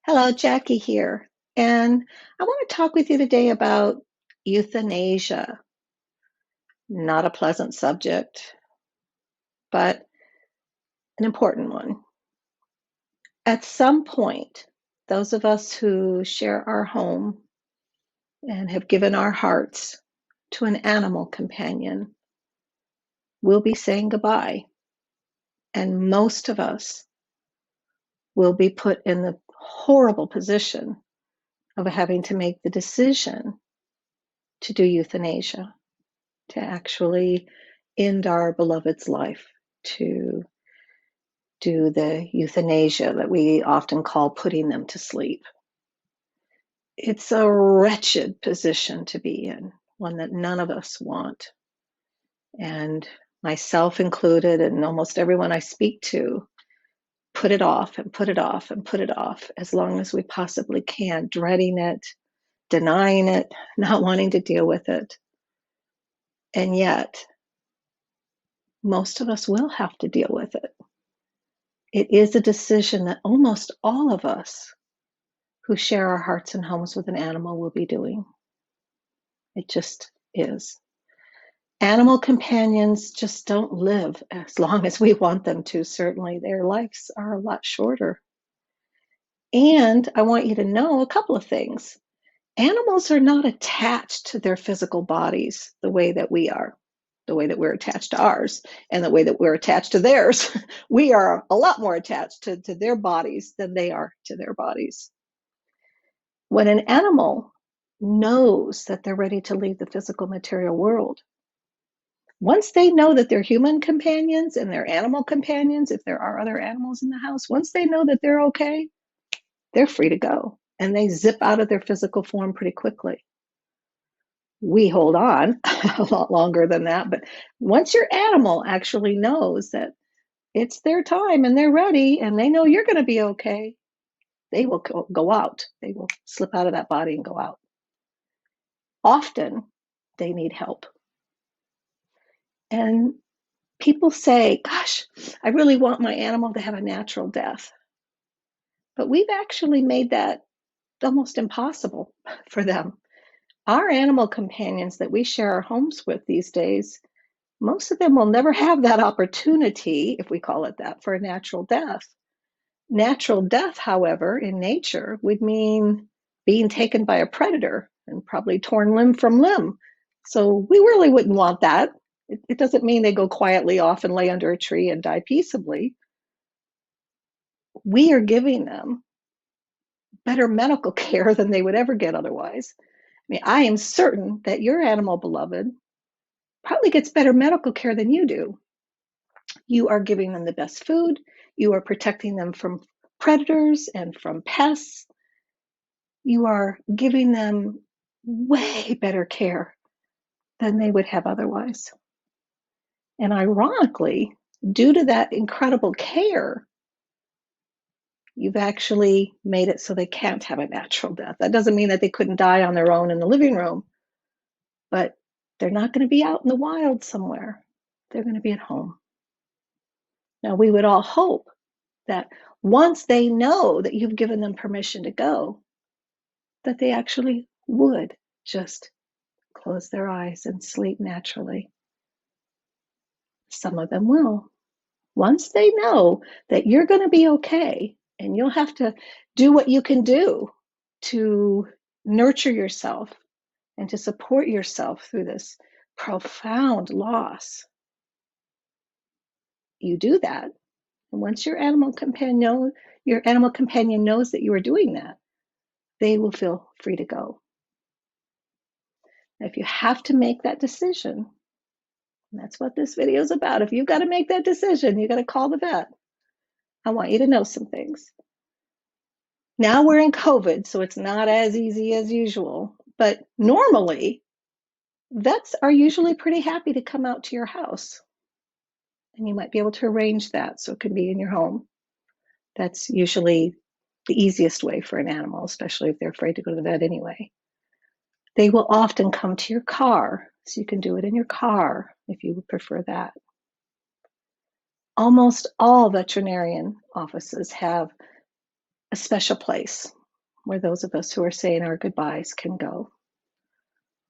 Hello, Jackie here. And I want to talk with you today about euthanasia. Not a pleasant subject, but an important one. At some point, those of us who share our home and have given our hearts to an animal companion will be saying goodbye. And most of us will be put in the horrible position of having to make the decision to do euthanasia, to actually end our beloved's life, to do the euthanasia that we often call putting them to sleep. It's a wretched position to be in, one that none of us want. And myself included, and almost everyone I speak to, put it off and put it off and put it off as long as we possibly can, dreading it, denying it, not wanting to deal with it. And yet, most of us will have to deal with it. It is a decision that almost all of us who share our hearts and homes with an animal will be doing. It just is. Animal companions just don't live as long as we want them to. Certainly, their lives are a lot shorter. And I want you to know a couple of things. Animals are not attached to their physical bodies the way that we are, the way that we're attached to ours, and the way that we're attached to theirs. We are a lot more attached to their bodies than they are to their bodies. When an animal knows that they're ready to leave the physical material world, once they know that they're human companions and they're animal companions, if there are other animals in the house, once they know that they're okay, they're free to go. And they zip out of their physical form pretty quickly. We hold on a lot longer than that. But once your animal actually knows that it's their time and they're ready and they know you're going to be okay, they will go out. They will slip out of that body and go out. Often they need help. And people say, gosh, I really want my animal to have a natural death. But we've actually made that almost impossible for them. Our animal companions that we share our homes with these days, most of them will never have that opportunity, if we call it that, for a natural death. Natural death, however, in nature would mean being taken by a predator and probably torn limb from limb. So we really wouldn't want that. It doesn't mean they go quietly off and lay under a tree and die peaceably. We are giving them better medical care than they would ever get otherwise. I mean, I am certain that your animal beloved probably gets better medical care than you do. You are giving them the best food. You are protecting them from predators and from pests. You are giving them way better care than they would have otherwise. And ironically, due to that incredible care, you've actually made it so they can't have a natural death. That doesn't mean that they couldn't die on their own in the living room, but they're not going to be out in the wild somewhere. They're going to be at home. Now, we would all hope that once they know that you've given them permission to go, that they actually would just close their eyes and sleep naturally. Some of them will. Once they know that you're going to be okay and you'll have to do what you can do to nurture yourself and to support yourself through this profound loss, you do that. And once your animal companion knows that you are doing that, they will feel free to go. If you have to make that decision, and that's what this video is about. If you've got to make that decision, you got to call the vet. I want you to know some things. Now we're in COVID, so it's not as easy as usual. But normally, vets are usually pretty happy to come out to your house. And you might be able to arrange that so it can be in your home. That's usually the easiest way for an animal, especially if they're afraid to go to the vet anyway. They will often come to your car, so you can do it in your car if you would prefer that. Almost all veterinarian offices have a special place where those of us who are saying our goodbyes can go.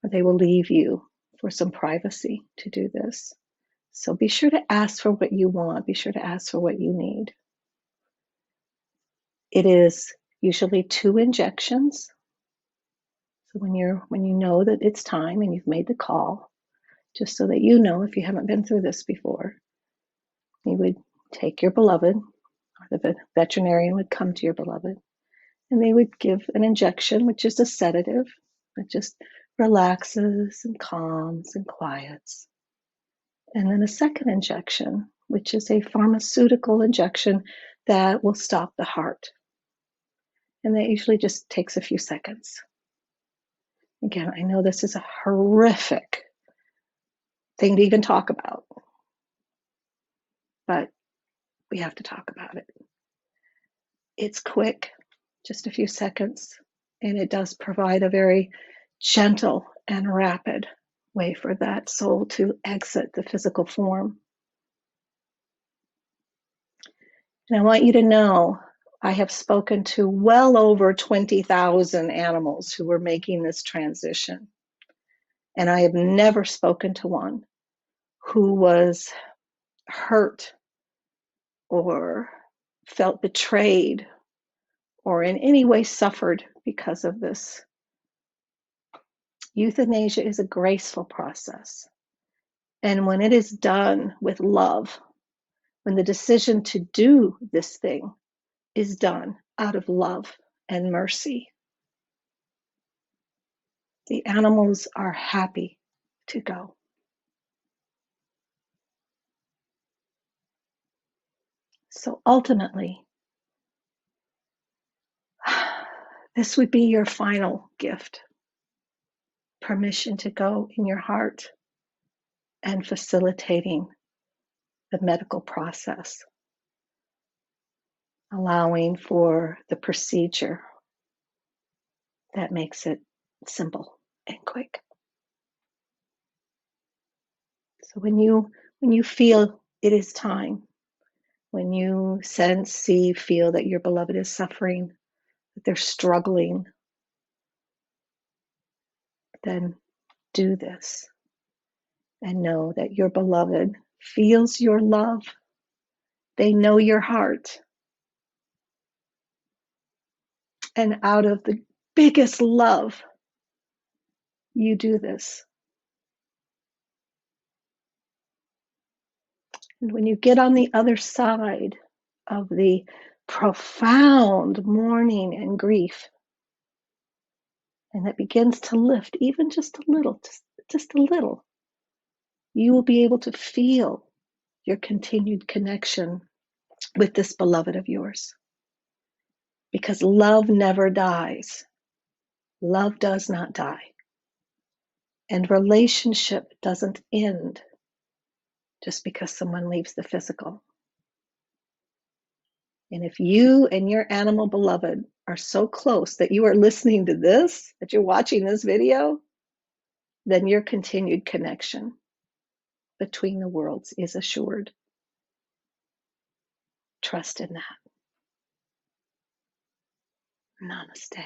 Or they will leave you for some privacy to do this. So be sure to ask for what you want. Be sure to ask for what you need. It is usually 2 injections. So when you know that it's time and you've made the call, just so that you know if you haven't been through this before, you would take your beloved, or the veterinarian would come to your beloved, and they would give an injection, which is a sedative that just relaxes and calms and quiets. And then a second injection, which is a pharmaceutical injection that will stop the heart. And that usually just takes a few seconds. Again, I know this is a horrific thing to even talk about, but we have to talk about it. It's quick, just a few seconds, and it does provide a very gentle and rapid way for that soul to exit the physical form. And I want you to know I have spoken to well over 20,000 animals who were making this transition. And I have never spoken to one who was hurt or felt betrayed or in any way suffered because of this. Euthanasia is a graceful process. And when it is done with love, when the decision to do this thing is done out of love and mercy, the animals are happy to go. So ultimately, this would be your final gift. Permission to go in your heart and facilitating the medical process, allowing for the procedure that makes it simple and quick. So when you feel it is time, when you sense, see, feel that your beloved is suffering, that they're struggling, then do this and know that your beloved feels your love. They know your heart. And out of the biggest love, you do this. And when you get on the other side of the profound mourning and grief, and that begins to lift even just a little, just a little, you will be able to feel your continued connection with this beloved of yours. Because love never dies. Love does not die. And relationship doesn't end just because someone leaves the physical. And if you and your animal beloved are so close that you are listening to this, that you're watching this video, then your continued connection between the worlds is assured. Trust in that. Namaste.